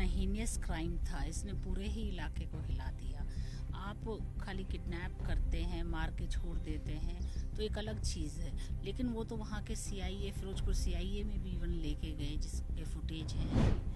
Heinous crime था, इसने पूरे ही इलाके को हिला दिया। आप खाली किडनैप करते हैं, मार के छोड़ देते हैं तो एक अलग चीज़ है, लेकिन वो तो वहाँ के सीआईए, फिरोजपुर सीआईए में भी इवन लेके गए जिसके फुटेज हैं।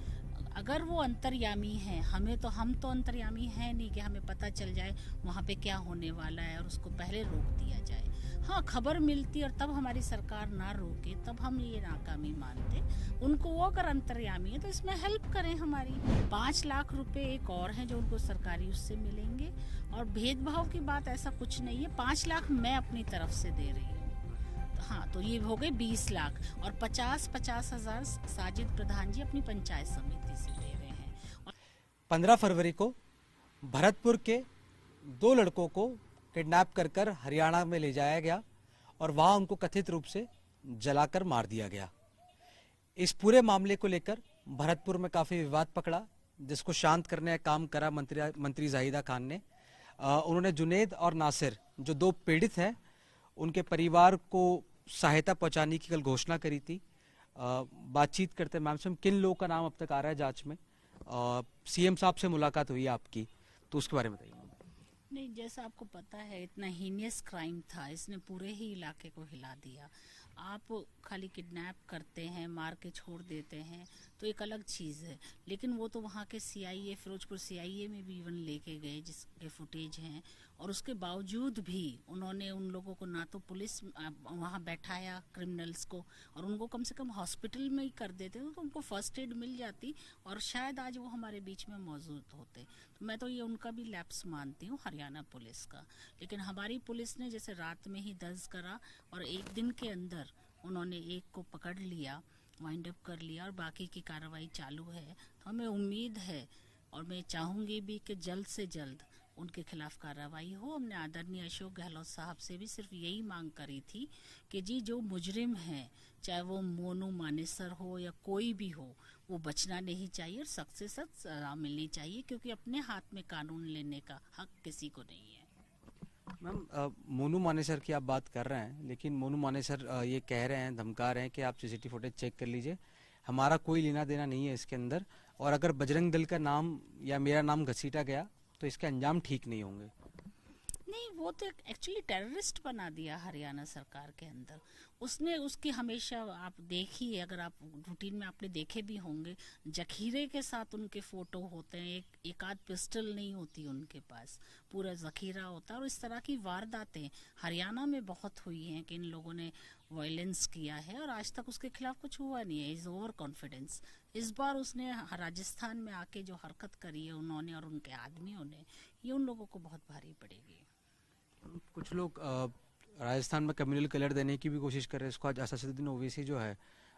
अगर वो अंतर्यामी हैं, हम तो अंतर्यामी हैं नहीं कि हमें पता चल जाए वहाँ पे क्या होने वाला है और उसको पहले रोक दिया जाए। हाँ, खबर मिलती और तब हमारी सरकार ना रोके तब हम ये नाकामी मानते। उनको वो अगर अंतर्यामी है तो इसमें हेल्प करें हमारी। 5 लाख रुपए एक और हैं जो उनको सरकारी उससे मिलेंगे, और भेदभाव की बात ऐसा कुछ नहीं है। 5 लाख मैं अपनी तरफ से दे रही हूँ। हाँ, तो ये हो गए 20 लाख, और 50 हजार साजिद प्रधान जी अपनी पंचायत समिति से दे रहे हैं। 15 फरवरी को भरतपुर के 2 लड़कों को किडनैप कर हरियाणा में ले जाया गया और वहां उनको कथित रूप से जलाकर मार दिया गया। इस पूरे मामले को लेकर भरतपुर में काफी विवाद पकड़ा, जिसको शांत करने का काम करा मंत्री जाहिदा खान ने। उन्होंने जुनेद और नासिर, जो 2 पीड़ित हैं, उनके परिवार को सहायता पहुंचाने की कल घोषणा करी थी। बातचीत करते मैम से, किन लोगों का नाम अब तक आ रहा है जांच में? सीएम साहब से मुलाकात हुई आपकी, तो उसके बारे में बताइए। नहीं, जैसा आपको पता है इतना हीनियस क्राइम था, इसने पूरे ही इलाके को हिला दिया। आप खाली किडनैप करते हैं, मार के छोड़ देते हैं तो एक अलग चीज़ है, लेकिन वो तो वहाँ के सीआईए, फिरोजपुर सीआईए में भी इवन लेके गए जिसके फुटेज हैं, और उसके बावजूद भी उन्होंने उन लोगों को ना तो पुलिस वहाँ बैठाया क्रिमिनल्स को, और उनको कम से कम हॉस्पिटल में ही कर देते तो उनको फर्स्ट एड मिल जाती और शायद आज वो हमारे बीच में मौजूद होते। तो मैं तो ये उनका भी लैप्स मानती हूँ, हरियाणा पुलिस का। लेकिन हमारी पुलिस ने जैसे रात में ही दर्ज करा और एक दिन के अंदर उन्होंने एक को पकड़ लिया, वाइंड अप कर लिया, और बाकी की कार्रवाई चालू है। तो हमें उम्मीद है और मैं चाहूँगी भी कि जल्द से जल्द उनके खिलाफ कार्रवाई हो। हमने आदरणीय अशोक गहलोत साहब से भी सिर्फ यही मांग करी थी कि जी जो मुजरिम हैं, चाहे वो मोनू मानेसर हो या कोई भी हो, वो बचना नहीं चाहिए और सख्त से सख्त सजा मिलनी चाहिए, क्योंकि अपने हाथ में कानून लेने का हक किसी को नहीं है। मैम, मोनू मानेसर की आप बात कर रहे हैं, लेकिन मोनू मानेसर ये कह रहे हैं, धमका रहे हैं कि आप सीसीटीवी फुटेज चेक कर लीजिए, हमारा कोई लेना देना नहीं है इसके अंदर, और अगर बजरंग दल का नाम या मेरा नाम घसीटा गया तो इसके अंजाम ठीक नहीं होंगे। नहीं, वो तो एक्चुअली टेररिस्ट बना दिया हरियाणा सरकार के अंदर। उसने उसकी हमेशा आप देखिए, अगर आप रूटीन में आपने देखे भी होंगे, जखीरे के साथ उनके फोटो होते हैं, एक आध पिस्टल नहीं होती उनके पास, पूरा जखीरा होता है। और इस तरह की वारदातें हरियाणा में बहुत हुई हैं कि इन लोगों ने वायलेंस किया है और आज तक उसके खिलाफ कुछ हुआ नहीं है। Is over confidence. इस बार उसने राजस्थान में आके जो हरकत करी है उन्होंने और उनके आदमियों ने, ये उन लोगों को बहुत भारी पड़ेगी। कुछ लोग राजस्थान में कम्युनल कलर देने की भी कोशिश कर रहे हैं। इसको आज असदुद्दीन ओवैसी जो है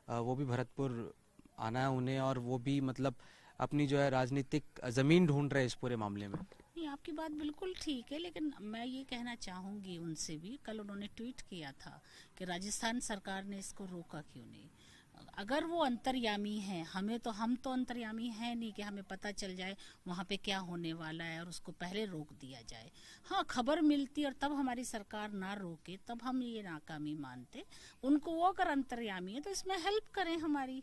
वो भी भरतपुर आना है उन्हें, और वो भी मतलब अपनी जो है राजनीतिक जमीन ढूंढ रहे हैं इस पूरे मामले में। नहीं, आपकी बात बिल्कुल ठीक है, लेकिन मैं ये कहना चाहूंगी उनसे भी, कल उन्होंने ट्वीट किया था कि राजस्थान सरकार ने इसको रोका क्यों नहीं। अगर वो अंतर्यामी हैं, हम तो अंतर्यामी हैं नहीं कि हमें पता चल जाए वहाँ पे क्या होने वाला है और उसको पहले रोक दिया जाए। हाँ, खबर मिलती और तब हमारी सरकार ना रोके तब हम ये नाकामी मानते। उनको वो अगर अंतर्यामी है तो इसमें हेल्प करें हमारी।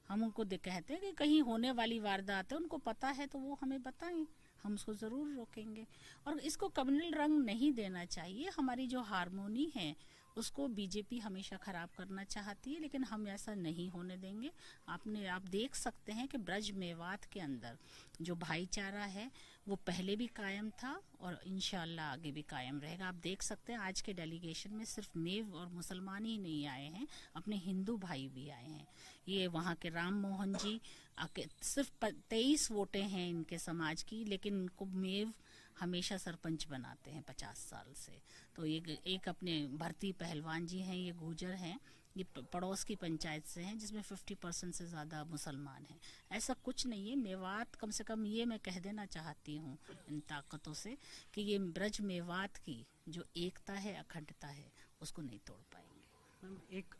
हम उनको कहते हैं कि कहीं होने वाली वारदात है, उनको पता है तो वो हमें बताएं, हम उसको ज़रूर रोकेंगे। और इसको कम्युनल रंग नहीं देना चाहिए। हमारी जो हारमोनी है उसको बीजेपी हमेशा खराब करना चाहती है, लेकिन हम ऐसा नहीं होने देंगे। आप देख सकते हैं कि ब्रज मेवात के अंदर जो भाईचारा है वो पहले भी कायम था और इंशाल्लाह आगे भी कायम रहेगा। आप देख सकते हैं आज के डेलीगेशन में सिर्फ मेव और मुसलमान ही नहीं आए हैं, अपने हिंदू भाई भी आए हैं। ये वहाँ के राम मोहन जी आके, सिर्फ 23 वोटें हैं इनके समाज की, लेकिन इनको मेव हमेशा सरपंच बनाते हैं 50 साल से। तो ये एक अपने भरती पहलवान जी हैं, ये गुर्जर हैं, ये पड़ोस की पंचायत से हैं जिसमें 50% से ज़्यादा मुसलमान हैं। ऐसा कुछ नहीं है। मेवात, कम से कम ये मैं कह देना चाहती हूँ इन ताकतों से कि ये ब्रज मेवात की जो एकता है, अखंडता है, उसको नहीं तोड़ पाएंगे। एक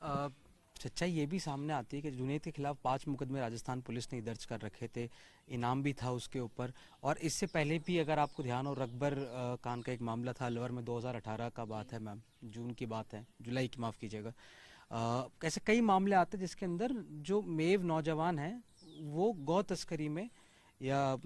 सच्चाई ये भी सामने आती है कि जुनैद के खिलाफ 5 मुकदमे राजस्थान पुलिस ने दर्ज कर रखे थे, इनाम भी था उसके ऊपर। और इससे पहले भी अगर आपको ध्यान हो, रकबर खान का एक मामला था अलवर में, 2018 का बात है मैम, जून की बात है, जुलाई की माफ़ कीजिएगा। ऐसे कई मामले आते हैं जिसके अंदर जो मेव नौजवान हैं वो गौ तस्करी में या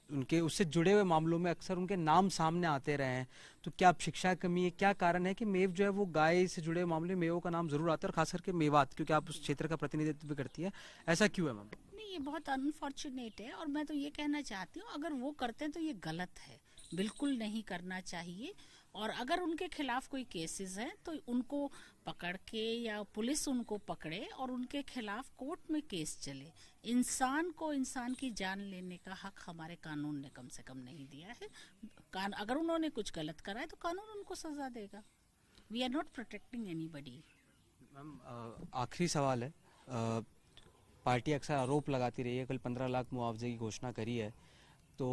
उनके उससे जुड़े हुए मामलों में अक्सर उनके नाम सामने आते रहे हैं, तो क्या अब शिक्षा कमी है, क्या कारण है कि मेव जो है वो गाय से जुड़े हुए मामले में मेवों का नाम जरूर आता है, और खास करके मेवात, क्योंकि आप उस क्षेत्र का प्रतिनिधित्व भी करती है, ऐसा क्यों है मैम? नहीं, ये बहुत अनफॉर्चुनेट है और मैं तो ये कहना चाहती हूँ अगर वो करते हैं तो ये गलत है, बिल्कुल नहीं करना चाहिए। और अगर उनके खिलाफ कोई केसेस हैं तो उनको पकड़ के या पुलिस उनको पकड़े और उनके खिलाफ कोर्ट में केस चले। इंसान को इंसान की जान लेने का हक हमारे कानून ने कम से कम नहीं दिया है। अगर उन्होंने कुछ गलत करा है तो कानून उनको सजा देगा। We are not protecting anybody. Ma'am आखिरी सवाल है, पार्टी अक्सर आरोप लगाती रही है, कल 15 लाख मुआवजे की घोषणा करी है, तो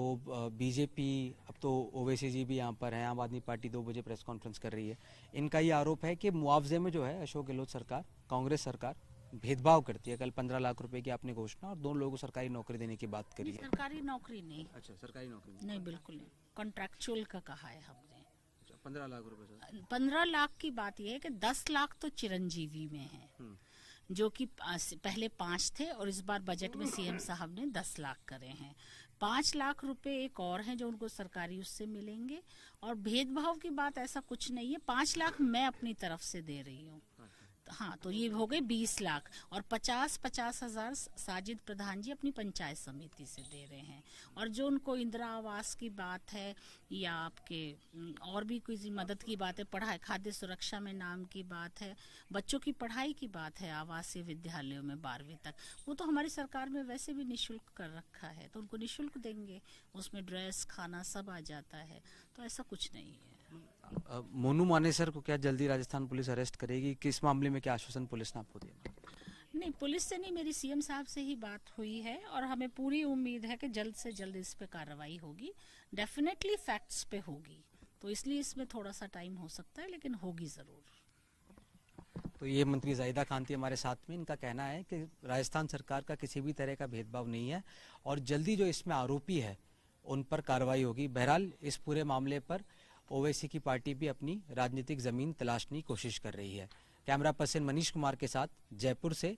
बीजेपी, अब तो ओवैसी जी भी यहाँ पर हैं, आम आदमी पार्टी 2 बजे प्रेस कॉन्फ्रेंस कर रही है, इनका ये आरोप है कि मुआवजे में जो है अशोक गहलोत सरकार, कांग्रेस सरकार भेदभाव करती है। कल 15 लाख रुपए की आपने घोषणा और 2 लोगों को सरकारी नौकरी देने की बात करी है। सरकारी नौकरी नहीं। अच्छा, सरकारी नौकरी नहीं, बिल्कुल नहीं, कॉन्ट्रैक्चुअल का कहा है हमने। 15 लाख रुपए? 15 लाख की बात यह है कि 10 लाख तो चिरंजीवी में है, जो कि पहले 5 थे और इस बार बजट में सीएम साहब ने 10 लाख करे हैं। 5 लाख रुपए एक और हैं जो उनको सरकारी उससे मिलेंगे। और भेदभाव की बात ऐसा कुछ नहीं है। 5 लाख मैं अपनी तरफ से दे रही हूँ। हाँ, तो ये हो गए 20 लाख और 50-50 हजार साजिद प्रधान जी अपनी पंचायत समिति से दे रहे हैं। और जो उनको इंदिरा आवास की बात है या आपके और भी कोई मदद की बात है, पढ़ाई खाद्य सुरक्षा में नाम की बात है, बच्चों की पढ़ाई की बात है आवासीय विद्यालयों में 12वीं तक, वो तो हमारी सरकार में वैसे भी निःशुल्क कर रखा है, तो उनको निःशुल्क देंगे, उसमें ड्रेस खाना सब आ जाता है, तो ऐसा कुछ नहीं है। मोनू मानेसर को क्या जल्दी राजस्थान पुलिस अरेस्ट करेगी? किस मामले में क्या आश्वासन पुलिस ने आपको दिया? नहीं, पुलिस से नहीं, मेरी सीएम साहब से ही बात हुई है और हमें पूरी उम्मीद है कि जल्द से जल्द इस पे कार्रवाई होगी। डेफिनेटली फैक्ट्स पे होगी, तो इसलिए इसमें थोड़ा सा टाइम हो सकता है, लेकिन होगी जरूर। तो ये मंत्री जाहिदा खान थी हमारे साथ में, इनका कहना है कि राजस्थान सरकार का किसी भी तरह का भेदभाव नहीं है और जल्दी जो इसमें आरोपी है उन पर कार्रवाई होगी। बहरहाल इस पूरे मामले पर ओवैसी की पार्टी भी अपनी राजनीतिक जमीन तलाशने की कोशिश कर रही है। कैमरा पर्सन मनीष कुमार के साथ जयपुर से